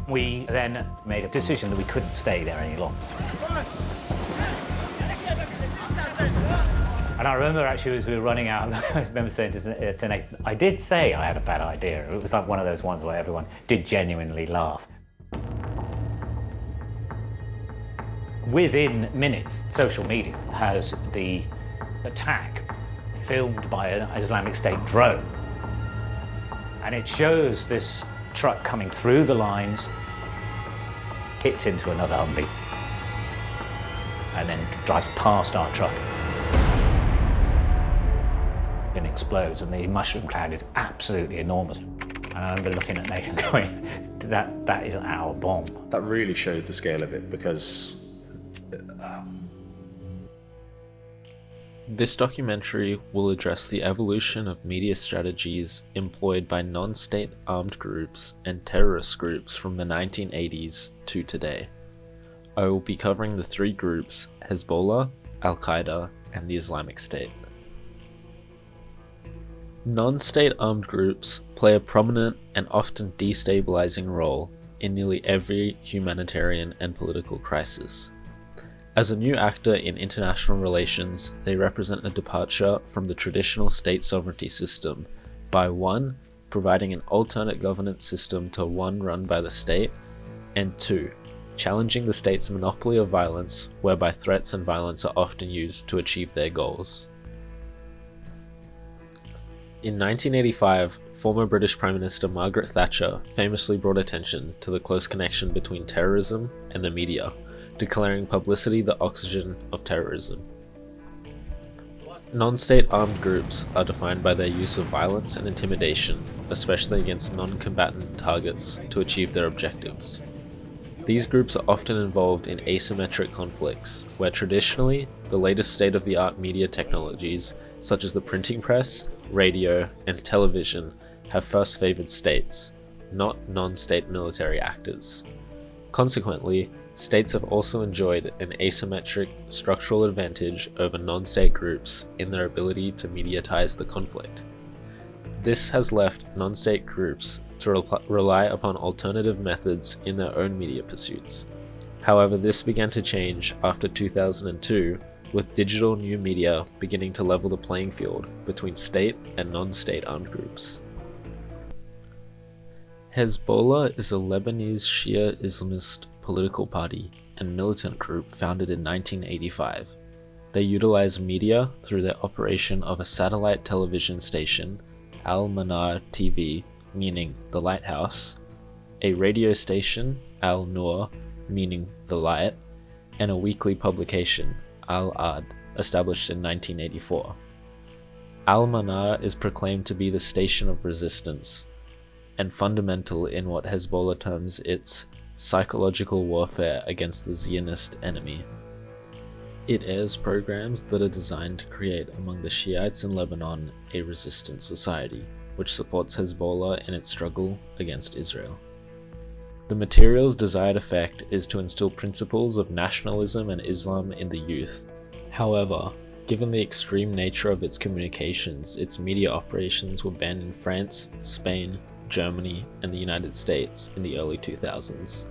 We then made a decision that we couldn't stay there any longer. And I remember actually as we were running out, I remember saying to Nathan, I did say I had a bad idea. It was like one of those ones where everyone did genuinely laugh. Within minutes, social media has the attack filmed by an Islamic State drone. And it shows this truck coming through the lines, hits into another Humvee, and then drives past our truck and explodes, and the mushroom cloud is absolutely enormous. And I remember looking at Nathan going, that is our bomb. That really showed the scale of it, because this documentary will address the evolution of media strategies employed by non-state armed groups and terrorist groups from the 1980s to today. I will be covering the three groups: Hezbollah, Al-Qaeda, and the Islamic State. Non-state armed groups play a prominent and often destabilizing role in nearly every humanitarian and political crisis. As a new actor in international relations, they represent a departure from the traditional state sovereignty system by 1. Providing an alternate governance system to one run by the state, and 2. Challenging the state's monopoly of violence, whereby threats and violence are often used to achieve their goals. In 1985, former British Prime Minister Margaret Thatcher famously brought attention to the close connection between terrorism and the media, declaring publicity the oxygen of terrorism. Non-state armed groups are defined by their use of violence and intimidation, especially against non-combatant targets, to achieve their objectives. These groups are often involved in asymmetric conflicts, where traditionally, the latest state-of-the-art media technologies, such as the printing press, radio, and television, have first favored states, not non-state military actors. Consequently, states have also enjoyed an asymmetric structural advantage over non-state groups in their ability to mediatize the conflict. This has left non-state groups to rely upon alternative methods in their own media pursuits. However, this began to change after 2002, with digital new media beginning to level the playing field between state and non-state armed groups. Hezbollah is a Lebanese Shia Islamist political party and militant group founded in 1985. They utilize media through their operation of a satellite television station, Al-Manar TV, meaning the lighthouse, a radio station, Al-Nur, meaning the light, and a weekly publication, Al-Ad, established in 1984. Al-Manar is proclaimed to be the station of resistance, and fundamental in what Hezbollah terms its psychological warfare against the Zionist enemy. It airs programs that are designed to create among the Shiites in Lebanon a resistant society, which supports Hezbollah in its struggle against Israel. The material's desired effect is to instill principles of nationalism and Islam in the youth. However, given the extreme nature of its communications, its media operations were banned in France, Spain, Germany, and the United States in the early 2000s.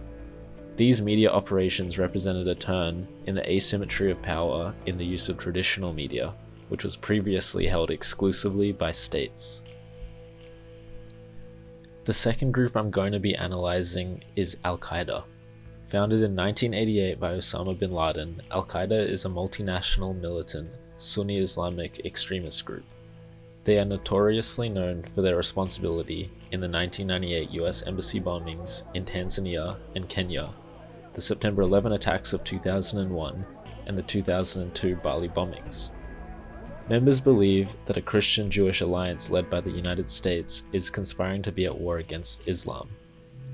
These media operations represented a turn in the asymmetry of power in the use of traditional media, which was previously held exclusively by states. The second group I'm going to be analyzing is Al-Qaeda. Founded in 1988 by Osama bin Laden, Al-Qaeda is a multinational militant Sunni Islamic extremist group. They are notoriously known for their responsibility in the 1998 US embassy bombings in Tanzania and Kenya, the September 11 attacks of 2001, and the 2002 Bali bombings. Members believe that a Christian-Jewish alliance led by the United States is conspiring to be at war against Islam.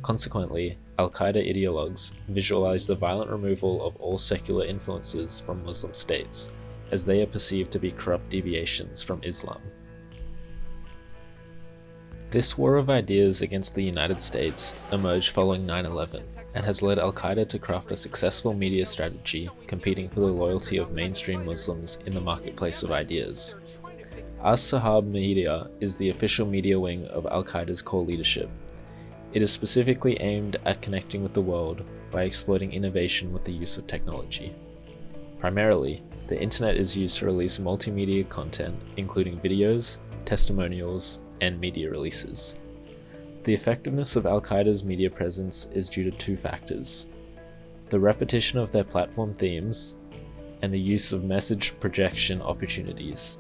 Consequently, Al-Qaeda ideologues visualize the violent removal of all secular influences from Muslim states, as they are perceived to be corrupt deviations from Islam. This war of ideas against the United States emerged following 9/11 and has led Al-Qaeda to craft a successful media strategy competing for the loyalty of mainstream Muslims in the marketplace of ideas. As-Sahab Media is the official media wing of Al-Qaeda's core leadership. It is specifically aimed at connecting with the world by exploiting innovation with the use of technology. Primarily, the internet is used to release multimedia content, including videos, testimonials, and media releases. The effectiveness of Al-Qaeda's media presence is due to two factors: the repetition of their platform themes and the use of message projection opportunities.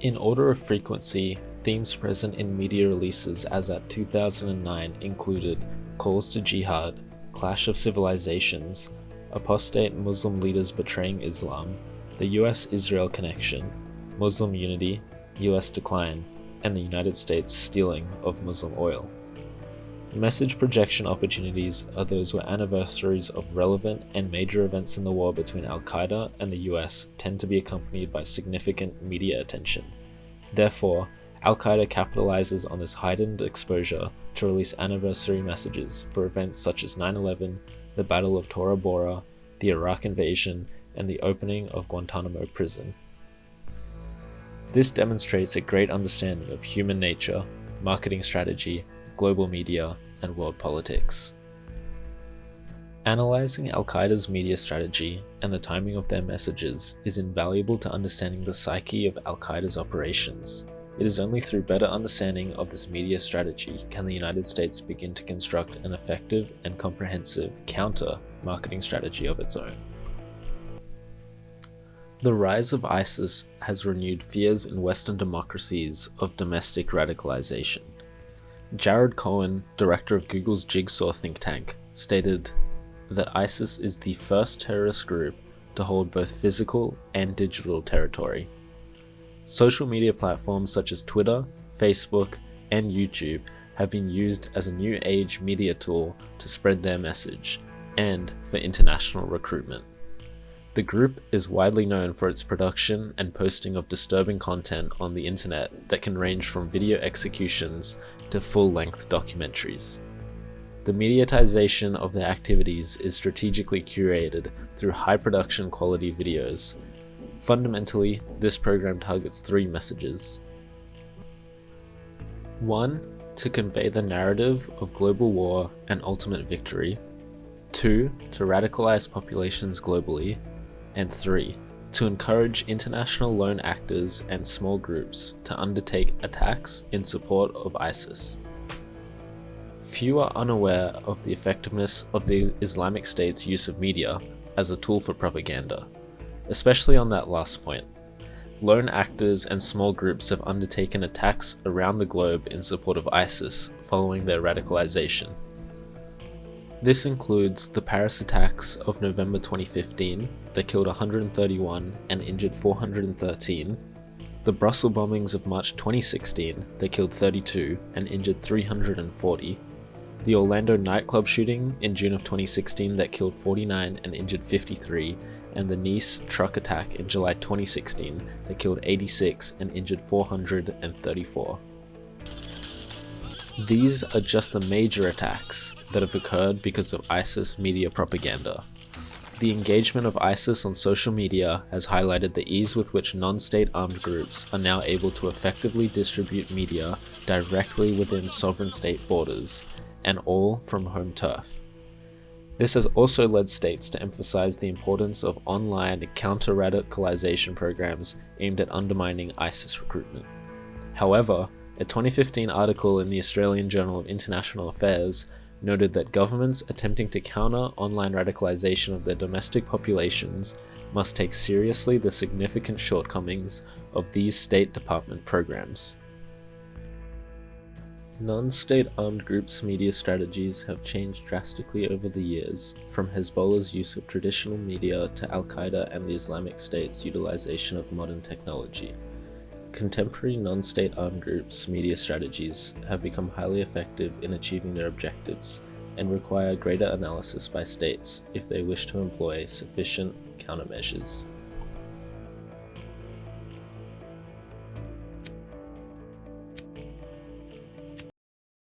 In order of frequency, themes present in media releases as at 2009 included calls to jihad, clash of civilizations, apostate Muslim leaders betraying Islam, the US-Israel connection, Muslim unity, US decline, and the United States stealing of Muslim oil. Message projection opportunities are those where anniversaries of relevant and major events in the war between Al-Qaeda and the US tend to be accompanied by significant media attention. Therefore, Al-Qaeda capitalizes on this heightened exposure to release anniversary messages for events such as 9/11, the Battle of Tora Bora, the Iraq invasion, and the opening of Guantanamo prison. This demonstrates a great understanding of human nature, marketing strategy, global media, and world politics. Analyzing Al-Qaeda's media strategy and the timing of their messages is invaluable to understanding the psyche of Al-Qaeda's operations. It is only through better understanding of this media strategy can the United States begin to construct an effective and comprehensive counter-marketing strategy of its own. The rise of ISIS has renewed fears in Western democracies of domestic radicalization. Jared Cohen, director of Google's Jigsaw think tank, stated that ISIS is the first terrorist group to hold both physical and digital territory. Social media platforms such as Twitter, Facebook, and YouTube have been used as a new age media tool to spread their message and for international recruitment. The group is widely known for its production and posting of disturbing content on the internet that can range from video executions to full-length documentaries. The mediatization of their activities is strategically curated through high production quality videos. Fundamentally, this program targets three messages. 1. To convey the narrative of global war and ultimate victory. 2. To radicalize populations globally. And 3. To encourage international lone actors and small groups to undertake attacks in support of ISIS. Few are unaware of the effectiveness of the Islamic State's use of media as a tool for propaganda, especially on that last point. Lone actors and small groups have undertaken attacks around the globe in support of ISIS following their radicalization. This includes the Paris attacks of November 2015 that killed 131 and injured 413, the Brussels bombings of March 2016 that killed 32 and injured 340, the Orlando nightclub shooting in June of 2016 that killed 49 and injured 53, and the Nice truck attack in July 2016 that killed 86 and injured 434. These are just the major attacks that have occurred because of ISIS media propaganda. The engagement of ISIS on social media has highlighted the ease with which non-state armed groups are now able to effectively distribute media directly within sovereign state borders, and all from home turf. This has also led states to emphasize the importance of online counter-radicalization programs aimed at undermining ISIS recruitment. However, a 2015 article in the Australian Journal of International Affairs noted that governments attempting to counter online radicalization of their domestic populations must take seriously the significant shortcomings of these State Department programs. Non-state armed groups' media strategies have changed drastically over the years, from Hezbollah's use of traditional media to Al-Qaeda and the Islamic State's utilization of modern technology. Contemporary non-state armed groups' media strategies have become highly effective in achieving their objectives and require greater analysis by states if they wish to employ sufficient countermeasures.